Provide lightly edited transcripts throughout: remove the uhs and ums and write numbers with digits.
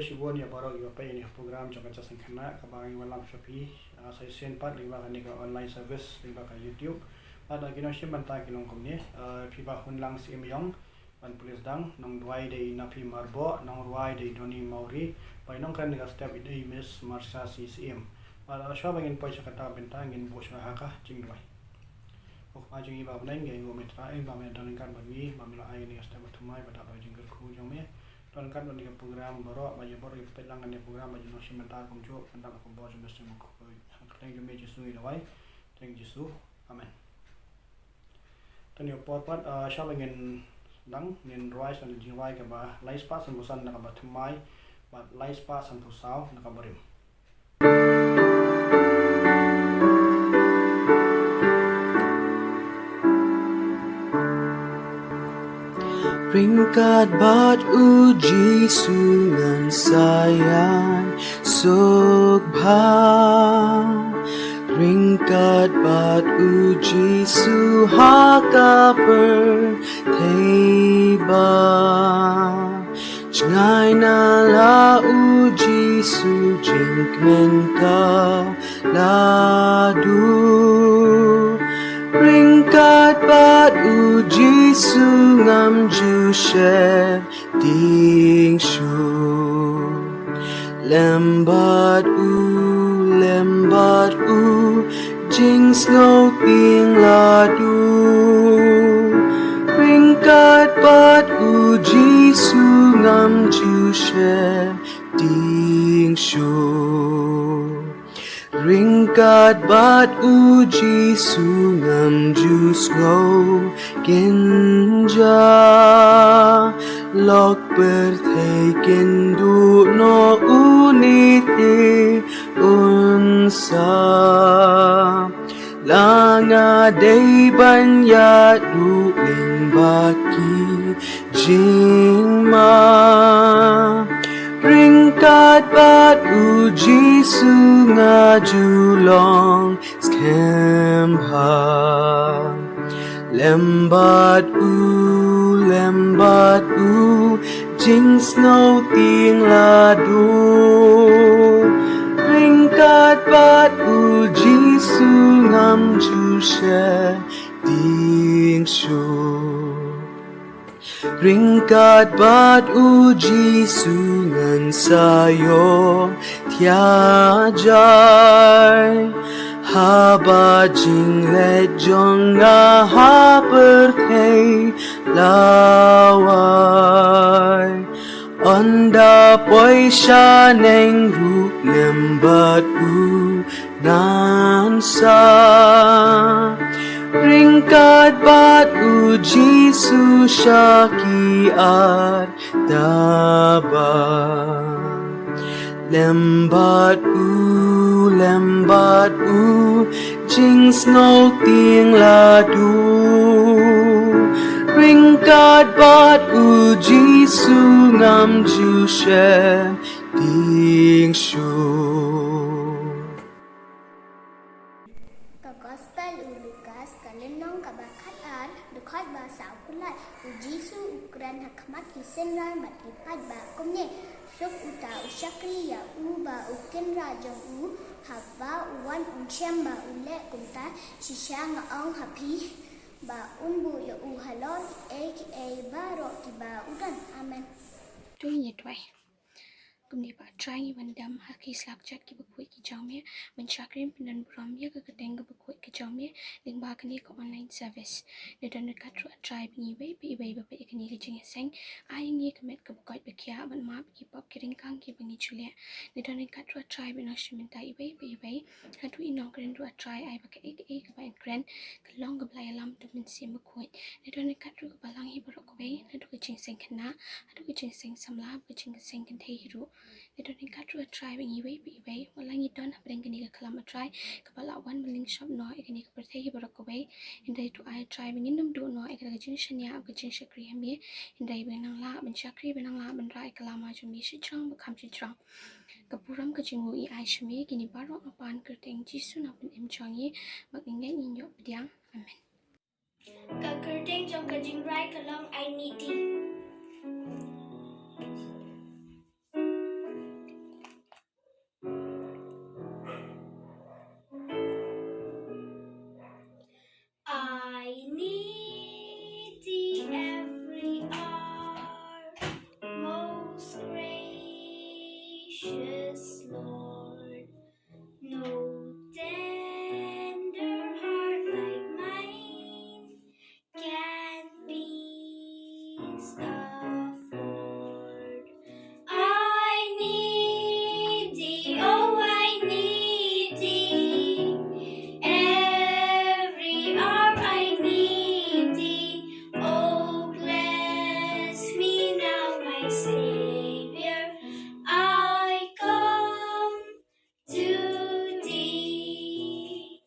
Shibon ya baru iba pa ini program jangan casan kena kabang iwan lam Shopee saya sen part lima kan ni online service lima kan YouTube ada gino shi manta kinong kumni piba hunlang si emyong ban pulis dang nong duai de napi marbo nong ruai de doni mauri pai nong kan ni step ide miss marsha CCM ada sya bangin poi kata bentang ngin bos haka jing duai ok maju iba benang ngai ngometra ba me dan kan bagi mamila ai ni step tumai pada jing ku jong me dan kan dengan program baru baju baru pelangan program baju nasi mental kumjo tentang aku bawa jenis semua thank you meji sui lawai thank you su amen tanya pot siapa ingin dang ingin rise dan jiwai ke bah lais pas sembusan nak bah temai bah lais pas sempusau nak barim Ringkat bat uji sungan sayan sukbha Ringkat bat uji suhaka perteba Jangai nala uji sujink menka ladu Ringkat bat uji sungam jushe ding shu lembat u jing snow ting ladu Ringkat bat uji sungam jushe ding shu Ringkat bat uji sungam jus ngau genja Lok berthei kendu no uniti unsa Langa day banya duling baki jingma Ringkat bat uji sunga julong skemha Lembat u jing snow ting ladu Ringkat bat uji sungam jushe ding shu Ringkat bat uji sungan sayo tiajai Haba jing le jonga haberthei lawai Onda poisha neng ru lembat u nansa Ringkat bat uji sushaki ar daba Lembat u jing snow ting ladu Ringkat bat uji sungam jushe ding shu Gospel Lukas kalenong kabakatan dekat bahasa kulai ujisu ukuran hakmat kisenran bat ipat ba kumne suk uta usyakri ya ba uken rajang haba uwan unsyam ba ule kumta shisha ngaong hapi ba unbu ya halon aka baro ki ba udan amen tu yetwai kumni ba trying wandam haki slak chat ki bakoi ki jamye menchakrim penan bramya ka kateng ka bakoi ki jamye ling ba kani ka online service ne dan ka tru try bi be ba pe kani ki jing seng ai ngi ka met ka bakoi ba kya ban ma ki pop ki ring kang ki bangi chule ne dan ka tru try bi na shimin tai be ka tu inong kren tru try ai ba ka ek ba kren ka long ka blai alam tu min sim bakoi ne dan ka tru ka balang hi barok ko be ne tu ka jing seng kana atu ka jing seng samla ka jing seng kan thei hiru Ito ni katru a try bang iway wala ngi don habring kini ka kalam a try kapala one building shop no ikani ka perthei barok ko bay inday to I try bang indum do no ikala jin shanya ka jin shakri hamye inday benang la ben shakri benang la ben ra kalama jumi shi chang ba kham shi chang kapuram ka jingu I ai shmi kini baro apan kerteng jisu na ben im changi makingai ninyo pediang amen ka kerteng jong ka jing rai kalong I need afford. I need thee, oh I need thee. Every hour I need thee. Oh bless me now, my Savior. I come to thee.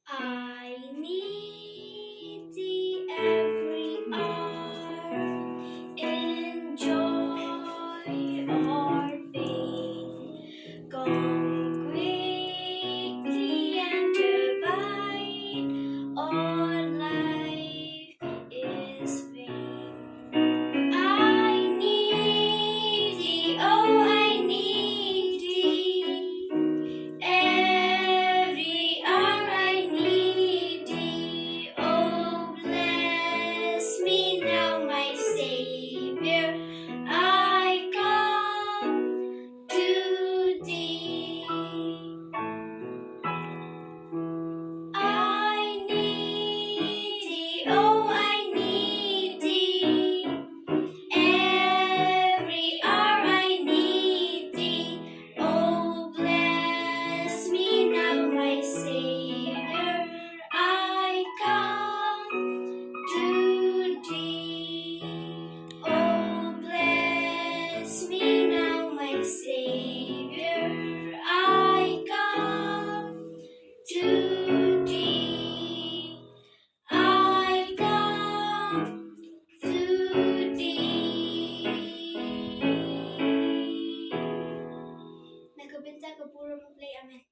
I need thee every hour, in joy or pain. Come quickly and abide, all life is vain. I need thee, oh I need thee. Every hour I need thee. Oh bless me now, my Savior. I come to thee. I need thee, oh I need thee. Every hour I need thee. Oh bless me now, my Savior. I come to thee. Oh bless me now, my Savior. I come to thee. I come to thee. Nagkabenta ka puro mo play, amen.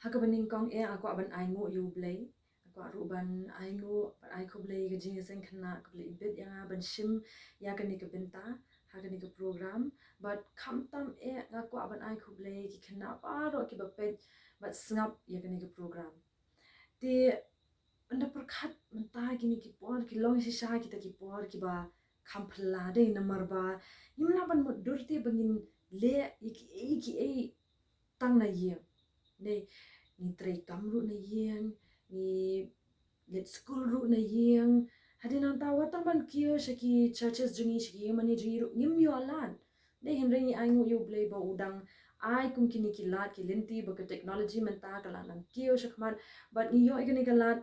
Hakabaning kong ako aban aingo you blay ako aruban aingo but ai ko blay ga jing sen khana ko blay bit yang aban shim ya kani ka benta hakani ka program but kam tam ako aban ai ko blay ki khana paro ki bapet but snap ya kani ka program te anda perkhat mentah gini ki por ki long si sha kita ki por ki ba khampla de namar ba yimla ban mo durte bangin le ki tang na ye ni tray kamru na yang ni let school ru na yang hadin ang tawa tang ban kiyo shaki churches jungi shaki mani jungi ru nim yo alan de henry ni aingu yo blay ba udang ai kum kini ki lat ki lenti ba ka technology man ta kala nan kiyo shakman but ni yo igani ka lat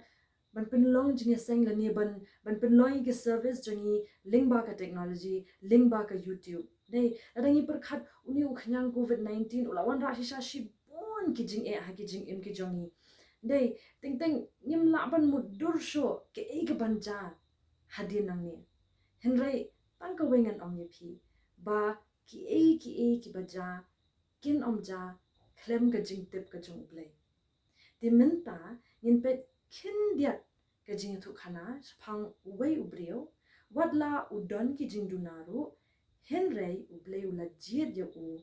ban penlong jungi seng la ni ban penlong ki service jungi link ba ka technology link ba ka YouTube de adangi perkhat uni ukhnyang covid-19 ulawan ra shi ki jing ki jing im ki jongi dei ting ting nim la ban mudur sho ke ga banja hadin nang ni henry tang ka wengan om ye phi ba ki ki baja kin om ja klem ga jing tip ka jong blai de minta nin pet kin dia ka jing thu khana phang wei ubrio wadla udon ki jing dunaru henry ublei ula jid yo u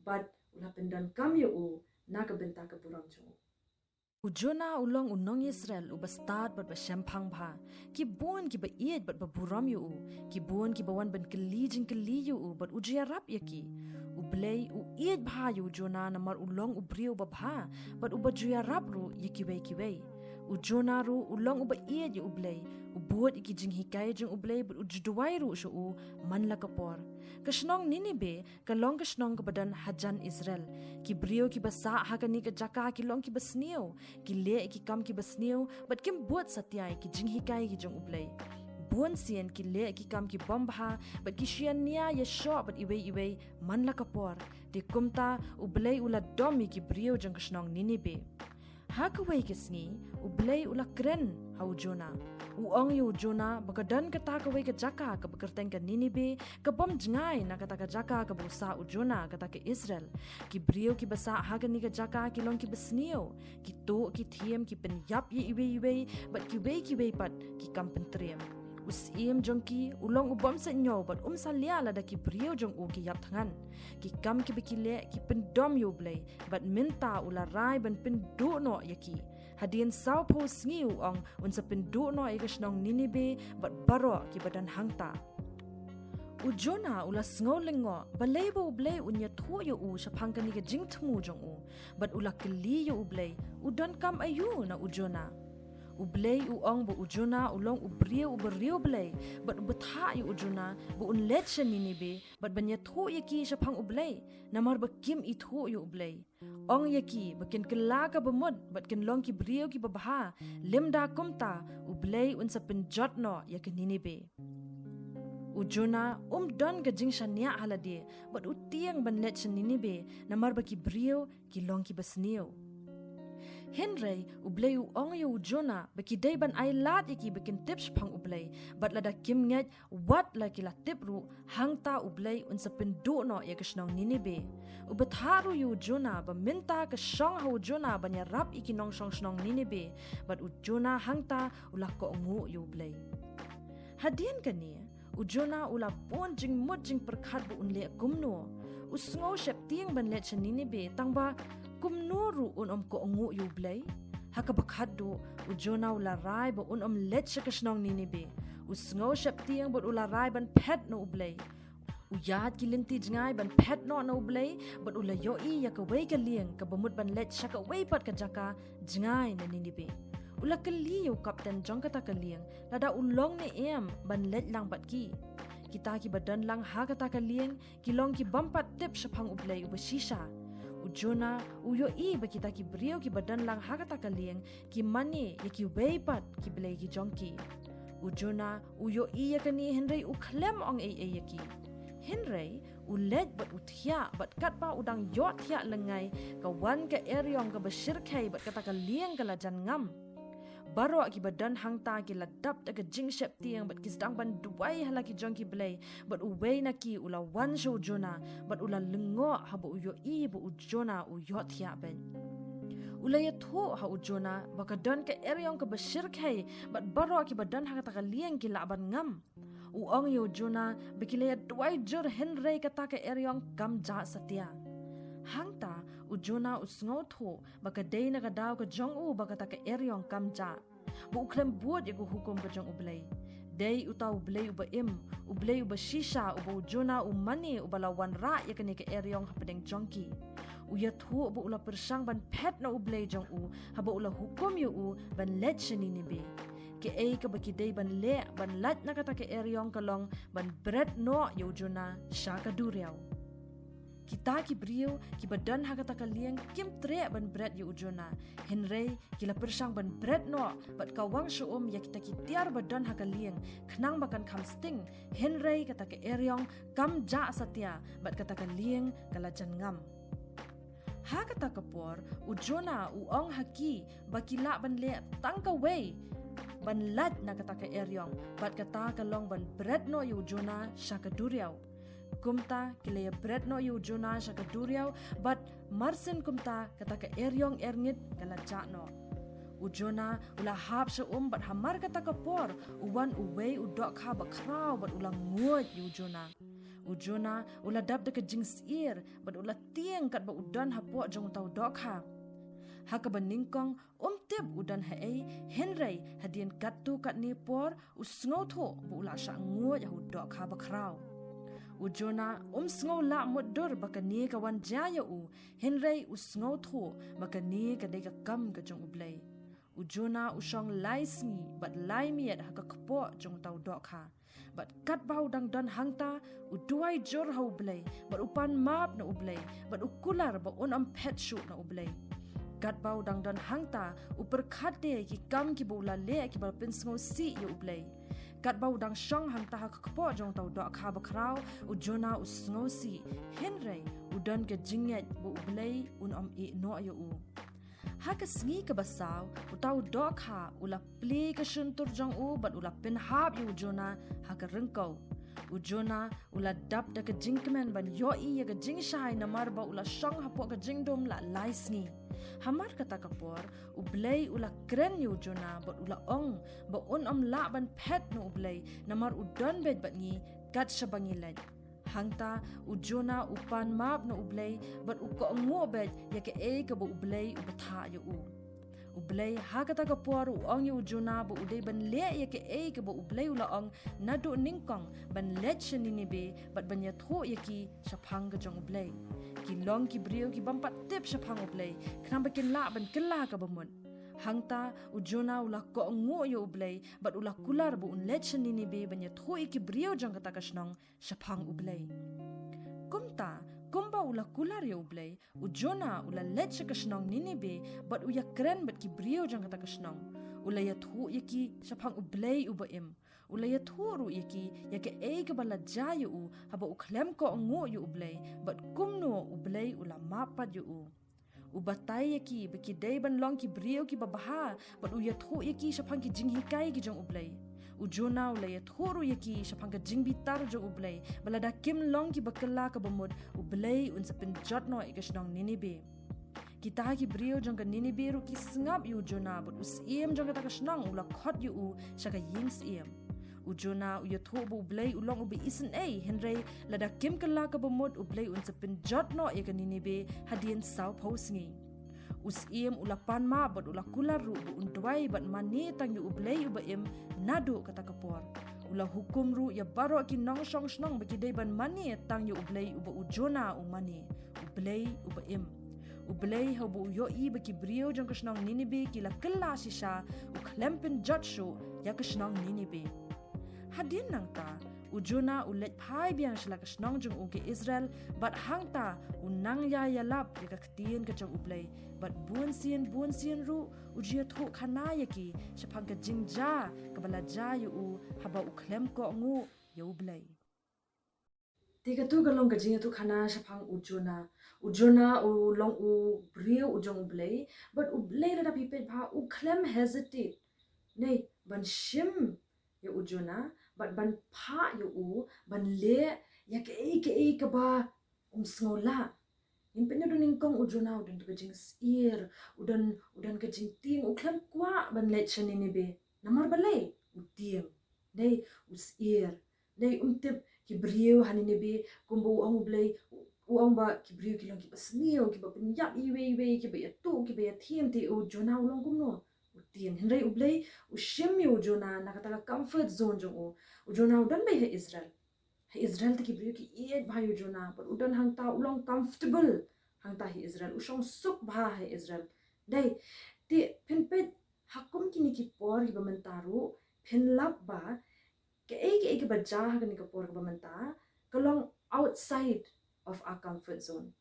but ula pendan kam yo u naga benta ka buram chu ujona ulong unong Israel ubastad bat ba shampang bha ki bon ki ba iet bat ba buram yu ki bon ki bawan ban kli yu bat ujia rap yaki ublei u iet bha yu jona namar ulong ubriu ba bha bat ubajia rap ru yaki wei ujona ru ulong uba iet yu ublei ubot iki jing hikai jing ublei but ujduai ru shu u man la kapor kashnong Ninibe ka long kashnong ka badan hajan Israel ki brio ki basa hakani ka jaka ki long ki basneo ki le ki kam ki basneo but kim bot satyai ki jing hikai ki jing ublei bon sien ki le ki kam ki bombha but ki shian nia ye sho but iwe man la kapor de kumta ublei ula domi ki brio jing kashnong Ninibe hakawai kisngi ublei ula kren hau jona uong yu jona bakadan kata kawai ka jaka ka bakarteng ka Ninibe ka bom jngai na kata ka jaka ka busa ujona kata ka Israel ki brio ki basa hagani ka jaka ki long ki basneo ki to ki thiem ki pen yap ye iwe but ki wei pat ki kampen trem us jongki ulong ubom sa nyo but salia la da ki brio jong u ki yap thangan ki kam ki bekile ki pen dom yu blei but minta ula rai ban pen do no yaki hadin sao po sngiu ong unsa pen do no igashnong Ninibe but baro ki badan hangta ujona ula sngolengo balebo ublei unya thoyo u shapangkani ka jingthmu jong u but ula kli yu ublei udon kam ayu na ujona Ublay uong bo ujuna ulong ubrio blay, but ubetha yu ujuna bo unlet Ninibe, but banyatho yaki shapang ublay, namar bakim itho yu ublay. Ong yaki bakin kelaga bemud, but kin long ki brio ki babaha, limda kumta ublay unsa penjot no yakin Ninibe. Ujuna don gajing shania halade, but utiang banlet Ninibe, namar baki brio ki long ki basnio. Henry ublay uong yu ujuna baki day ban ay lat iki bakin tips pang ublay, but lada kim ngat wat laki la tip ru hangta ublay unsa pendu no ya kasnong Ninibe. Ubetharu yu ujuna ba minta ka shong ha ujuna banya rap iki nong snong Ninibe, but ujuna hangta ulako ngu yu ublay. Hadian kani ujuna ula pon jing mud jing perkhat bu unle kumno usngo shep tiang ban let Ninibe tangba kumnuru ko ngu yu blay hakabakado ujona ularay ba let siya kasnong Ninibe usngo shep tiang but ularay ban pet no ublay uyad kilinti jngay ban pet no ublay but ulayo yakaway kaliang kabamut ban let siya kaway pat kajaka jngay na Ninibe ulakaliyo kapten jong kata kaliang lada ulong ni ban let lang bat ki kita ki badan lang ha kata kaliang kilong ki bampat tip sapang ublay ubasisha ujuna uyo ba kita ki brio ki badan lang hakata kaliang ki mani ki weipat ki blay ki jongki ujuna uyo yakani Henry uklem ong yaki Henry ulet bat uthia bat katpa udang yot thia lengai kawan ka eryong ka basirkai bat kata kaliang kala jan ngam baro ki badan hangta ki ladap ta jing shep tiang bat ki sedang ban duai halaki jongki blay bat uway na ki ula wan sho jona bat ula lengo habo uyo bu ujona uyo thia ben ula yatho ha ujona bakadan ka eryong ka basir kai bat baro ki badan hangta ka liang ki laban ngam uong yo jona bikilaya duai jur Henry kata ka eryong kam ja satya hangta ujuna usngo tho baka day na kadaw ka jong baka ta ka eryong kamja bu uklem buot yago hukom ka jong ublay day utaw ublay ublay uba shisha uba ujuna umani ubalawan ra yakani ka eryong hapadeng jongki uyat hu bu ula persang ban pet na ublay jong haba ula hukom yu ban let Ninibe ke ka baki day ban le ban lat na kata ka eryong kalong ban bread no yu juna shaka duryaw kita ki brio ki badan hakata kaliang kim tre ban bread yu ujona Henry kila persang ban bread no bat kawang shuom ya kita ki tiar badan hakaliang knang bakan kam sting Henry kata ke eryong kam ja satya bat kata kaliang kala jan ngam hakata kapor ujona uong haki bakila ban le tangka way ban lat na kata ke eryong bat kata kalong ban bread no yu ujona shaka duryaw kumta kilaya bread no yu juna sa kaduryaw but marsen kumta kata ka eryong erngit kala no ujuna ula hap sa but hamar kata ka por uwan uway udok ka bakraw but ulang nguot yu ujuna ula dab da ka jings ear but ula tieng kat ba udan hapo jong taw dok ha hakabaningkong tip udan hae Henry hadien katu kat ni por usngotho bu ula sa nguot yu dok ha bakraw ujona sngo la mudur bakani kawan jaya Henry usngo tho bakani kadai ka kam ka jong ublay ujona usong laisngi but lai miet ha ka kpo jong taw dok ha but kat bau dang dan hangta uduai jor ha ublay but upan map na ublay but ukular ba pet shoot na ublay kat bau dang dan hangta uperkhate ki kam ki bola le ki bal pinsngo si yo ublay kat bau dang shong hang ta hakpo jong taw dok ha bakraw ujona usngo si Henry udan ke jinget bu ublay e no yo hakasngi ka basaw utaw dok ha ula pli ka shuntur jong bat ula pinhab yu ujona hakarengkaw ujona ula dap da ka jingkmen ban yo ya ka jingshay na marba ula shong hapo ka jingdom la laisngi hamar kata kapor ublay ula kren yu jona bat ula ong ba la ban pet no ublay namar udan bed bat ngi kat shabangilad hangta ujona upan map no ublay bat uko ngo bed ya ka ka ba ublay ubatha yu ublay hakata kapor ong yu jona ba uday ban le ya ka ba ublay ula ong nadu ningkong ban let Ninibe bat banya tho yaki sapang ka jong ublay ki long ki brio ki bampat tip sapang ublay knam bakin la ban kala ka bamon hangta ujona ula ko ngo yo ublay but ula kular bu unlet Ninibe banya thoi ki brio jang kata kasnong shapang ublay kumta kumba ula kular yo ublay ujona ula let kasnong Ninibe but uya kren but ki brio jang kata kasnong ula ya thu yaki shapang ublay ubaim ula ya thuru yaki yake ega bala jayu u haba uklem ko ngo yo ublay but kumno ublay ula mapad yo u ubatay yaki baki day ban long ki brio ki babaha but uya thu yaki shapang ki jing hikai ki jong ublay ujona ula ya thuru yaki shapang ka jing bitar jong ublay bala da kim long ki bakala ka bamud ublay unsa pin jotno ikasnong Ninibe kita ki brio jong ka Ninibe ru ki sngap yu jona but usiem jong ka kasnong ula khot yu u shaka ying siem ujona uya thu bu ublay ulong ubi isen ay henry lada kim kala ka bamud ublay unsa pin jotno e ka Ninibe hadien saw posngi usiem ulapan ma but ula kular ru bu undwai but mani tang yu ublay ubaim nadu kata kapor ula hukum ru ya baro ki nong shong snong baki day ban mani tang yu ublay uba ujona umani ublay ubaim ublay habu yo i baki brio jong kasnong Ninibe kila kala sisa uklempin jotshu ya kasnong Ninibe hadin nangta ujuna ulet phai biang shla kasnong jong uke Israel but hangta unang ya yalap ya kaktien ka jong ublay but buan sien ru ujia thu khana yaki shapang ka jingja kabala ja yu u haba uklem ko ngu yo ublay tiga tu galong ka jinga tu khana shapang ujuna u long u brio ujong ublay but ublay la da pipet bha uklem hesitate nei ban shim ya ujuna but ban pha yu u ban le ya ke ka ba sngola in penyo duning kong ujuna udan ka jing sir udan ka jing ting uklam kwa ban le Ninibe namar balay uting dai usir dai umtip ki brio Ninibe kumbu ang ublay uang ba ki brio ki long ki pasnio ki ba penyap iwe ki ba tu ki ba thiem ti ujuna ulong kumno utien henry ublay ushim yu ujuna nakataka comfort zone jong ujuna udan bay he Israel te ki brio ki iet bha ujuna but udan hangta ulong comfortable hangta he Israel usong suk bha he Israel dai ti penpet hakum kini ki por ki bamentaru penlap ba ke ba ja ha kini ka por ka bamenta kalong outside of our comfort zone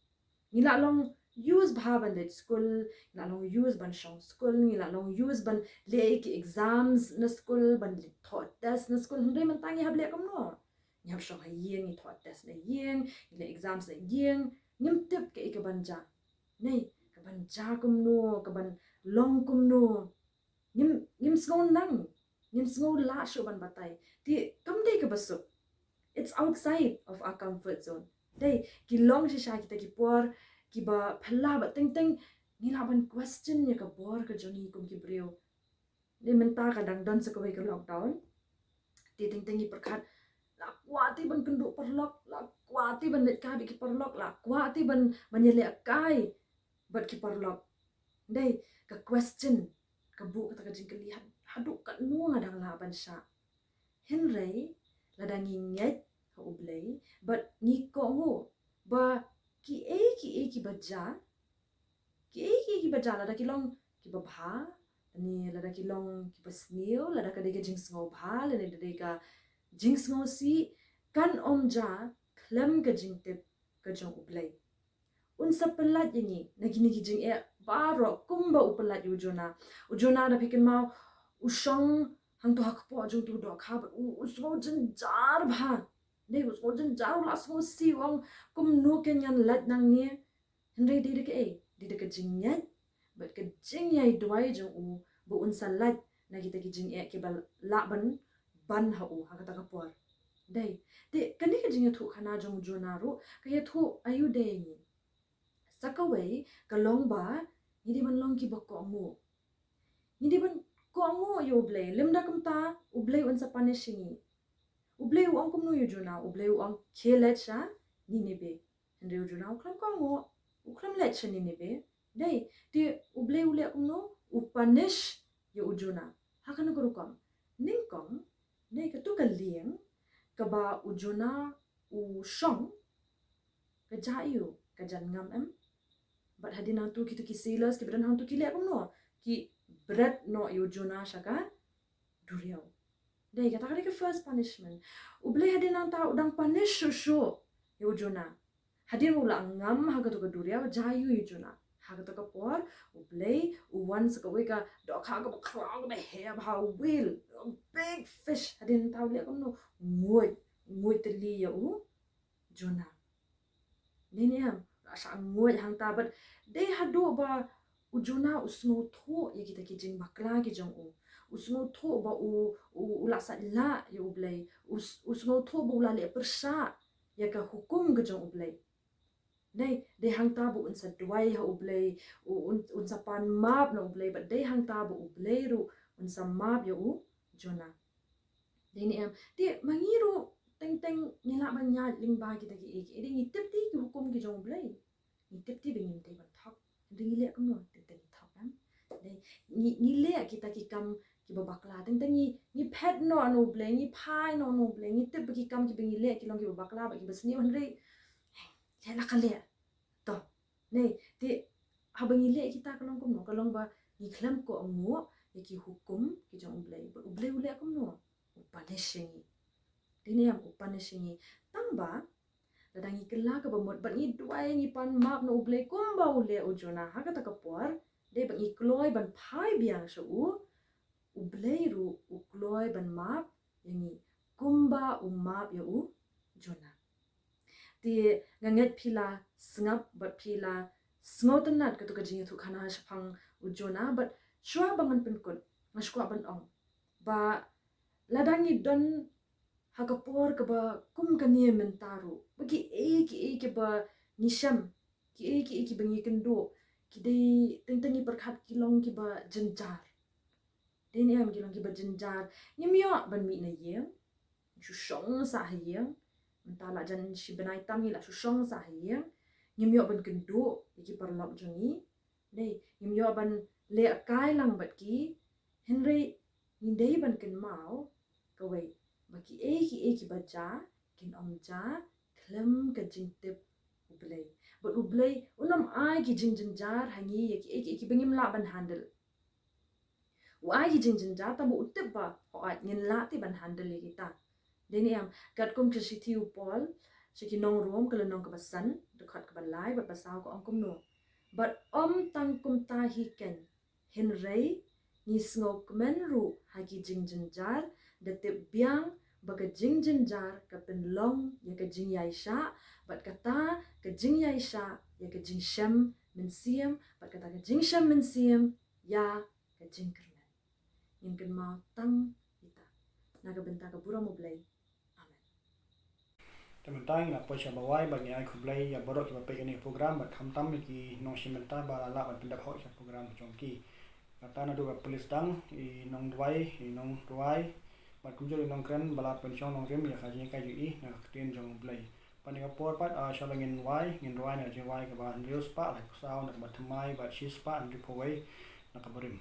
nila long use bhaban let school nila long use ban shong school nila long use ban le ki exams na school ban le thought test na school hundai man tangi hable kam no nyam shong ha yeng ni thought test na yeng le exams na yeng nim tip ke ban ja nei ka ban ja kum no ka ban long kum no nim sngon nang nim sngon la shu ban batai ti kam dei ka basu it's outside of our comfort zone dei ki long shisha kita ki por ki ba phalla ba teng nila ban question ya ka bor ka joni kum ki brio de menta ka dang don sa ka ka lockdown ti teng i perkhat la kwati ban kendu perlok la kwati ban let ka bi ki perlok la kwati ban yele akai bat ki perlok dei ka question ka bu ka ka jing kali hadu ka nu ngadang la ban sha henry la dangi nget ha ublay but ni ko ngo ba ki e baja la da ki long ki ba bha ni la da ki long ki ba sneo la da ka de jing sngo bha la de ka jing sngo si kan om ja klem ka jing tip ka jong ublay un sa pelat yani nagini ki jing e baro kumba upelat ujona da pikin mau usong hang to hakpo jong tu do kha ba usgo jin jar bha nei usgo jin jar la smo si wang kum no kenyan lat nang ni henry de ka jing nyat but ka jing yai dwai jong u bu un sa lat na kita ki jing e ke bal la ban ha u ha ka por dei de kani ka jing thu khana jong jona ro ka ye thu ayu de ni sakaway ka long ba ni ban long ki ba ko mo ni ban ko ngo yo ublay limda kumta ublay un sa panishingi ublay uang kum no yo jona ublay uang khelet sha Ninibe henry jona uklam ko ngo uklam let sha Ninibe dei ti ublay ule kum no upanish yo ujona hakana ko kam ningkong nei ka tu ka lieng ka ba ujona u shong ka jayu ka jan ngam em but hadin hang tu ki sailors ki bedan hang tu ki le kum no ki berat no yu Jonah shaka duriau. Dai kata kali ke first punishment. Ublay hadin anta udang punish shusho yu Jonah. Hadin ula ngam haga to ka duriau jayu yu Jonah. Haga to ka por ublay uwan sa ka dok haga ba krang ba have how will big fish hadin tau le kam no ngoi teli ya Jonah. Dini ham rasa ngoi hang ta but dai hado ba Jonah usno tho ya kita kijing bakla ki jong usno tho ba ula sa la ya ublay usno tho ba ula le persa ya ka hukum ke jong ublay. Dai hang ta bu unsa duai ha ublay unsa pan map na ublay but dai hang ta bu ublay ru unsa map ya Jonah. Dini am ti mangiru teng nila ban nya lingba kita ki edi ngitip ti ki hukum ki jong ublay. Ngitip ti bengin te ban thak. Ding ile kam no te thak kan. Dai ngile kita ki kam ki babakla teng ni pet no anu ublay ni pai no ublay ngitip ki kam ki bengile ki long ki babakla ba ki basni on re. Jala kale to nei ti habangile kita kalong kom no kalong ba ni klam ko ango ki hukum ki jong ublay ule kom no punishing dini am punishing tang ba dadangi kela ka ba mod ba ni duai ni pan map no ublay kom ba ule o Jonah ha ka ta ka por de ba ni kloi ban phai biang shu ublay ru kloi ban map yani kumba map ya Jonah ti nganget pila sngap bat pila smotenat ka to ka jing thu khana shapang Jonah but shwa bangan penkut ngashkwa ban ong ba ladangi don hakapor ka ba kum kanie mentaru bagi ki ba nisham ki bangi kendo ki dei tengtengi perkhat kilong ki ba jenjar den am kilong ki ba jenjar nyimyo ban mi na yeng shu shong sa hayeng entala jan shi benai tam ni la shu shong sa hayeng nyimyo ban kendo ki parlok jongi dei nyimyo ban le kai lang bat ki henry ni dei ban ken mau kawai baki ki baja kin omja klem ka jingtip ublay but ublay unam ai ki jingjar hangi ki bengim la ban handle wa ki jingjar ta bu utip ba ho ai ngin la ti ban handle kita deni am kat kum ke sithi upol siki nong rom kala nong ka basan dekhat ka balai ba pasaw ko angkum no but tang kum ta hi ken hin rei ni snok men ru ha ki jingjar de te biang baga jingjar ka pen long ya ka jing yaisha bat kata ka jing yaisha ya ka jing sham min siam bat kata ka jing sham min siam ya ka jing kerman in kan mau tang ita naga benta ka bura mo blay amen teman-teman nak posya bawai bagi ai kublai ya borok ki pe ini program bat kham tam ki nong simenta balala bat pindak ho sa program chongki kata na do polis dang i nong duai i nong ruai bat kumjo nong kren bala pensiong nong rem ya kaji ka ju na tin jong blai pani ka por pat shalangin wai ngin ruai na je wai ka ba news pa la saw na ba thamai ba chis pa and po wai na ka borim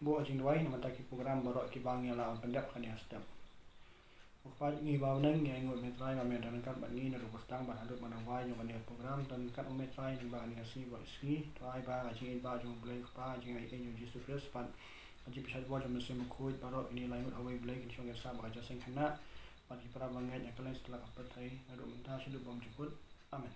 bo jing doi na mata ki program barok ki bang yang la pendap kan ya step Upat ngi bau nang ngai ngot metrai ma men dan kat bani na ru stang ban hadut mana wai yo kan program dan kat metrai di ba ni si bo ski trai ba ga jing ba jong blai pa jing ai en Jesus Christ pan ji pisat bo jom mesim khoi barok ini lai ngot awai blai ki chong sa ba ja sing khana pan ki pra bangai ya kalen setelah kapat hai adu minta sidu bom jemput amen